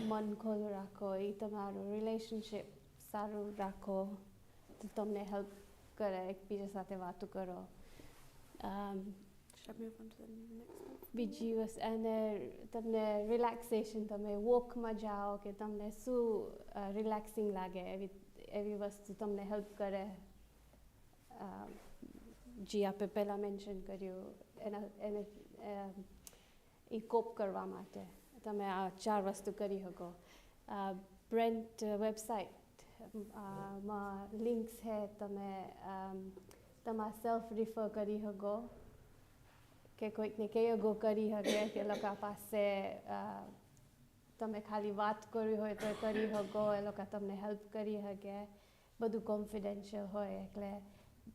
મન ખોલું રાખો એ તમારું રિલેશનશિપ સારું રાખો તો તમને હેલ્પ કરે એકબીજા સાથે વાતો કરો બીજી વસ્તુ અને તમને રિલેક્સેશન તમે વોકમાં જાઓ કે તમને શું રિલેક્સિંગ લાગે એવી વસ્તુ તમને હેલ્પ કરે જે આપણે પહેલાં મેન્શન કર્યું એ કોપ કરવા માટે તમે આ 4 વસ્તુ કરી શકો બ્રેન્ટ વેબસાઇટમાં લિંક્સ છે તમે તમારે સેલ્ફ રિફર કરી શકો કે કોઈકને કહેગો કરી શકે કે લોકો પાસે તમે ખાલી વાત કરવી હોય તો કરી શકો એ લોકો તમને હેલ્પ કરી શકે બધું કોન્ફિડેન્શિયલ હોય એટલે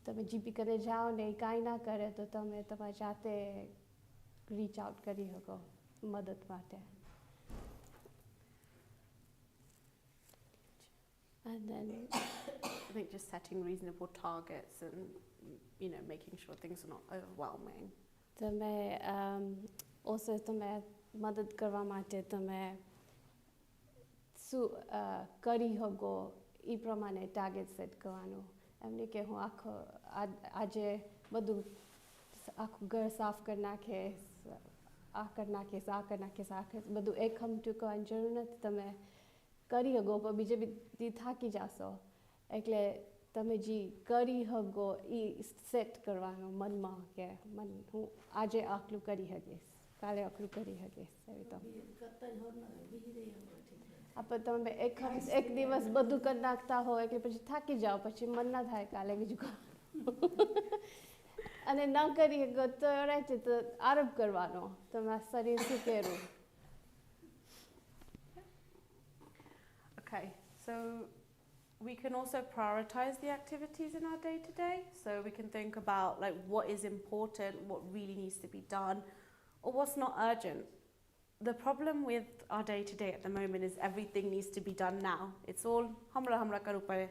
તમે જીપી કરે જાઓ ને એ કાંઈ ના કરે તો તમે તમારી જાતે રીચ આઉટ કરી શકો મદદ માટે. And then I think just setting reasonable targets and, you know, making sure things are not overwhelming. તમે also તમે મદદ કરવા માટે તમે શું કરી શકો એ પ્રમાણે ટાર્ગેટ સેટ કરવાનું એમ નહીં કે હું આજે બધું આખું ઘર સાફ કરી નાખીશ આ કરી નાખીશ બધું એક હમતું કરવાની જરૂર નથી તમે કરી શકો પણ બીજે બી થાકી જશો એટલે તમે જે કરી શકો એ સેટ કરવાનું મનમાં કે હું આજે આટલું કરી શકીશ કાલે આટલું કરી શકીશ એવી આપણે તમે એક દિવસ બધું કરી નાખતા હો એટલે પછી થાકી જાઓ પછી મન ના થાય કાલે બીજું અને ન કરી શકો તો રાઈટ તો આરોપ કરવાનો તમારા શરીર શું કહેવું. Okay, so we can also prioritize the activities in our day-to-day. So we can think about like what is important, what really needs to be done, or what's not urgent. The problem with our day-to-day at the moment is everything needs to be done now. It's all hamra karu pade.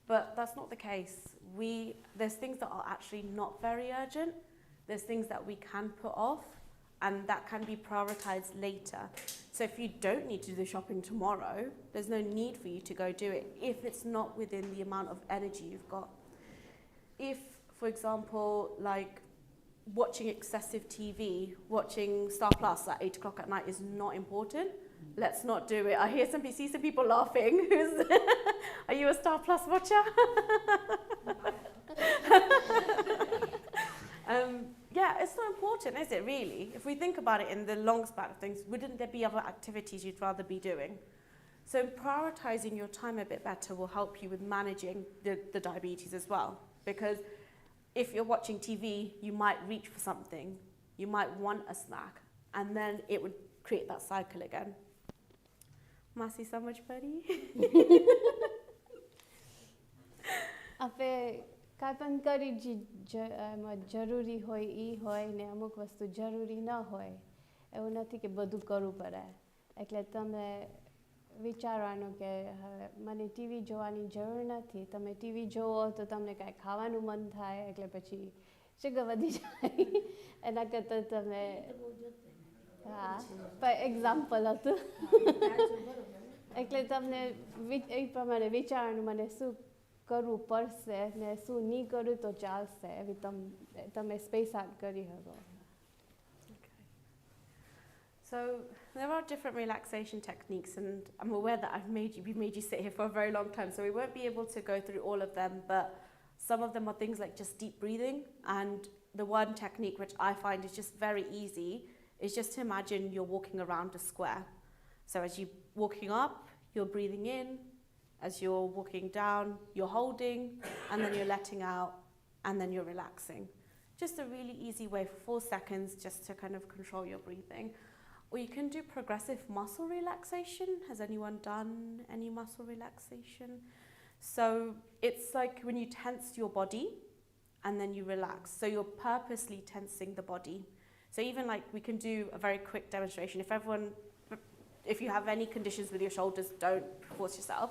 But that's not the case. There's things that are actually not very urgent. There's things that we can put off and that can be prioritized later. So if you don't need to do the shopping tomorrow, there's no need for you to go do it if it's not within the amount of energy you've got. If, for example, like watching excessive TV, watching Star Plus at 8 o'clock at night is not important, let's not do it. I see some people laughing. Are you a Star Plus watcher? Yeah, it's not important, is it really? If we think about it in the long span of things, wouldn't there be other activities you'd rather be doing? So prioritizing your time a bit better will help you with managing the diabetes as well. Because if you're watching TV, you might reach for something, you might want a snack, and then it would create that cycle again. Masi so much, buddy. કાંઈ પણ કરી જરૂરી હોય એ હોય ને અમુક વસ્તુ જરૂરી ન હોય એવું નથી કે બધું કરવું પડે એટલે તમે વિચારવાનું કે મને ટીવી જોવાની જરૂર નથી તમે ટીવી જોવો તો તમને કાંઈ ખાવાનું મન થાય એટલે પછી શુગર વધી જાય એના કરતાં તમે હા એક્ઝામ્પલ હતું એટલે તમને એ પ્રમાણે વિચારવાનું મને શું કરવું પડશે ને શું નહીં કરું તો ચાલશે એવી તમે સ્પેસ આઉટ કરી શકો. So there are different relaxation techniques, and I'm aware that we've made you sit here for a very long time, so we won't be able to go through all of them, but some of them are things like just deep breathing, and the one technique which I find is just very easy is just to imagine you're walking around a square. So as you're walking up, you're breathing in. As you're walking down, you're holding, and then you're letting out, and then you're relaxing. Just a really easy way for 4 seconds just to kind of control your breathing. Or you can do progressive muscle relaxation. Has anyone done any muscle relaxation? So it's like when you tense your body, and then you relax. So you're purposely tensing the body. So even like we can do a very quick demonstration. If you have any conditions with your shoulders, don't force yourself.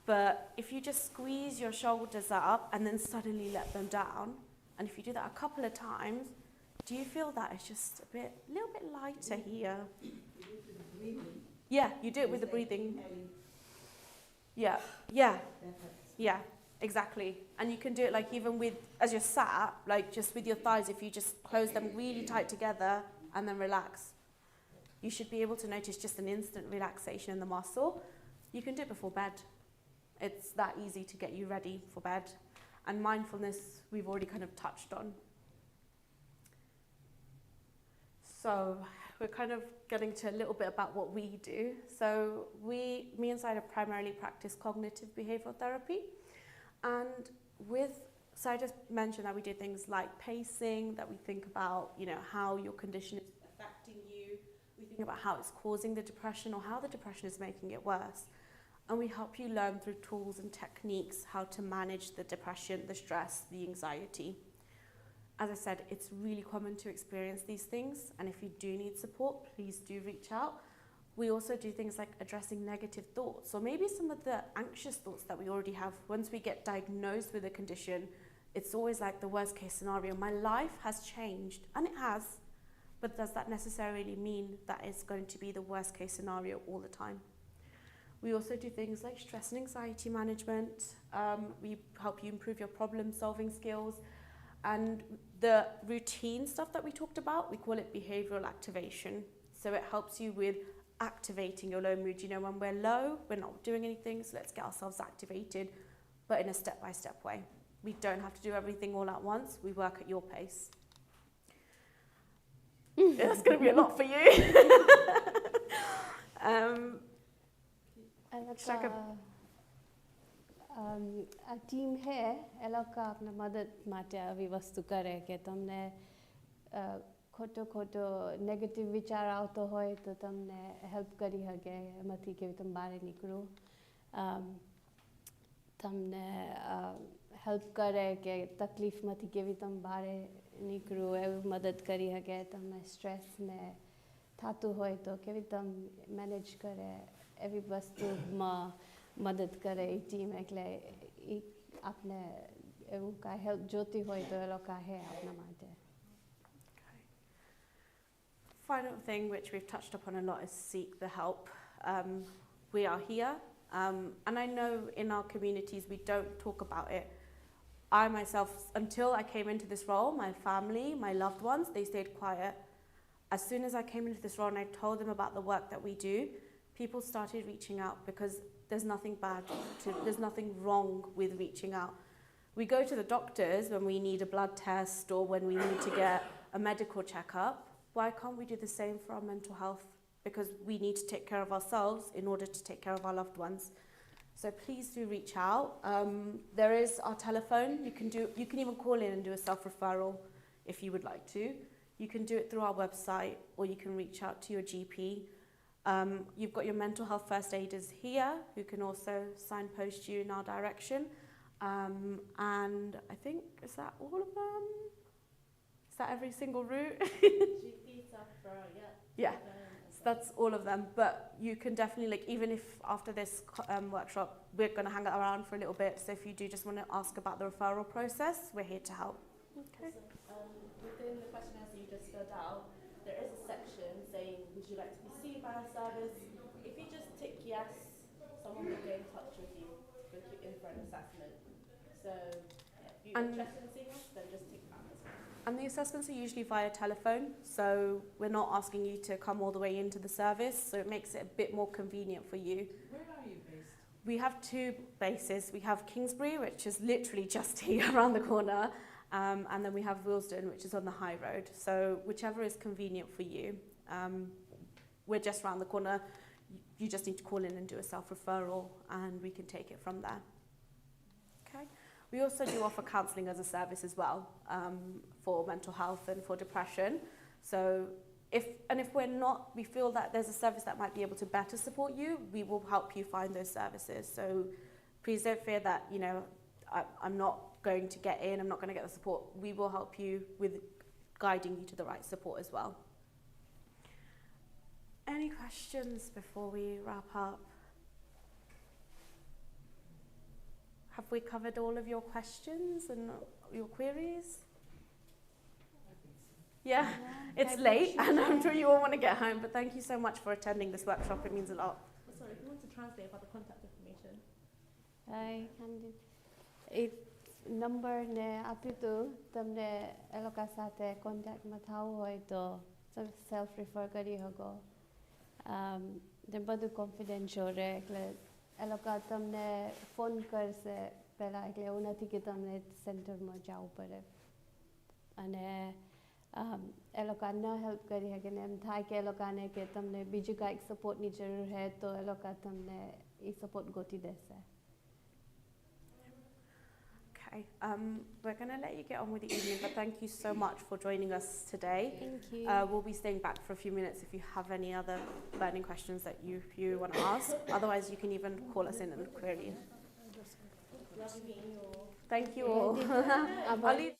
But if you just squeeze your shoulders up and then suddenly let them down, and if you do that a couple of times, do you feel that it's just a little bit lighter here? Yeah, you do it with the breathing. Yeah, exactly. And you can do it like even with, as you're sat, like just with your thighs, if you just close them really tight together and then relax, you should be able to notice just an instant relaxation in the muscle. You can do it before bed. It's that easy to get you ready for bed. And mindfulness, we've already kind of touched on. So we're kind of getting to a little bit about what we do. So me and Saida primarily practice cognitive behavioral therapy. And with So I just mentioned that we do things like pacing, that we think about, you know, how your condition is affecting you. We think about how it's causing the depression or how the depression is making it worse. And we help you learn through tools and techniques how to manage the depression, the stress, the anxiety. As I said, it's really common to experience these things, and if you do need support, please do reach out. We also do things like addressing negative thoughts, or maybe some of the anxious thoughts that we already have. Once we get diagnosed with a condition, it's always like the worst case scenario. My life has changed, and it has, but does that necessarily mean that it's going to be the worst case scenario all the time? We also do things like stress and anxiety management. We help you improve your problem solving skills. And the routine stuff that we talked about, we call it behavioral activation. So it helps you with activating your low mood. You know, when we're low, we're not doing anything, so let's get ourselves activated, but in a step-by-step way. We don't have to do everything all at once. We work at your pace. That's going to be a lot for you. Team है એ લોકો આપને મદદ માટે આવી વસ્તુ કરે કે તમને ખોટો નેગેટિવ વિચાર આવતો હોય તો તમને હેલ્પ કરી શકે એમાંથી કેવી તમે બહાર નીકળો તમને હેલ્પ કરે કે તકલીફમાંથી કેવી તમે બહાર નીકળો એવી મદદ કરી શકે તમને સ્ટ્રેસને થતું હોય તો કેવી તમે મેનેજ કરે એવી વસ્તુમાં મદદ કરે એ ટીમ એટલે આપને એવું કાંઈ હેલ્પ જોતી હોય તો એ લોકો હે આપના માટે. Final thing which we've touched upon a lot is seek the help. We are here, and I know in our communities we don't talk about it. I myself, until I came into this role, my family, my loved ones, they stayed quiet. As soon as I came into this role and I told them about the work that we do, people started reaching out because there's nothing there's nothing wrong with reaching out. We go to the doctors when we need a blood test or when we need to get a medical checkup. Why can't we do the same for our mental health? Because we need to take care of ourselves in order to take care of our loved ones. So please do reach out. There is our telephone. You can even call in and do a self-referral if you would like to. You can do it through our website, or you can reach out to your GP. You've got your mental health first aiders here who can also signpost you in our direction. And I think, is that all of them? Is that every single route? GP, self-referral, Yeah. So that's all of them. But you can definitely, like, even if after this workshop, we're going to hang around for a little bit. So if you do just want to ask about the referral process, we're here to help. Okay. So, within the questionnaire you just filled out, there is a section saying, would you like to be seen by our service? If you just tick yes, someone will get in touch with you, book you in for an assessment. So if you're interested in seeing us, then just tick that as well. And the assessments are usually via telephone, so we're not asking you to come all the way into the service, so it makes it a bit more convenient for you. Where are you based? We have two bases. We have Kingsbury, which is literally just here around the corner, and then we have Willesden, which is on the high road. So whichever is convenient for you. We're just around the corner. You just need to call in and do a self-referral, and we can take it from there. Okay. We also do offer counselling as a service as well, for mental health and for depression. So if we feel that there's a service that might be able to better support you, we will help you find those services. So please don't fear that, you know, I'm not going to get in, I'm not going to get the support. We will help you with guiding you to the right support as well. Any questions before we wrap up? Have we covered all of your questions and your queries? Yeah, it's late and I'm sure you all want to get home, but thank you so much for attending this workshop. It means a lot. Sorry, if you want to translate about the contact information. Number ને આપ્યું હતું તમને એ લોકો સાથે કોન્ટેક્ટમાં થવું હોય તો self refer કરી શકો ને બધું કોન્ફિડેન્શિયલ રહે એટલે એ લોકો તમને ફોન કરશે પહેલાં એટલે એવું નથી કે તમને સેન્ટરમાં જવું પડે અને એ લોકો ન હેલ્પ કરી શકે ને એમ થાય કે એ લોકોને કે તમને બીજું કાંઈક સપોર્ટની જરૂર છે તો એ લોકો તમને એ સપોર્ટ ગોતી દેશે. Okay, we're going to let you get on with the evening, but thank you so much for joining us today. Thank you. We'll be staying back for a few minutes if you have any other burning questions that you want to ask. Otherwise, you can even call us in and query. Love you. Thank you all. Abar. I'll leave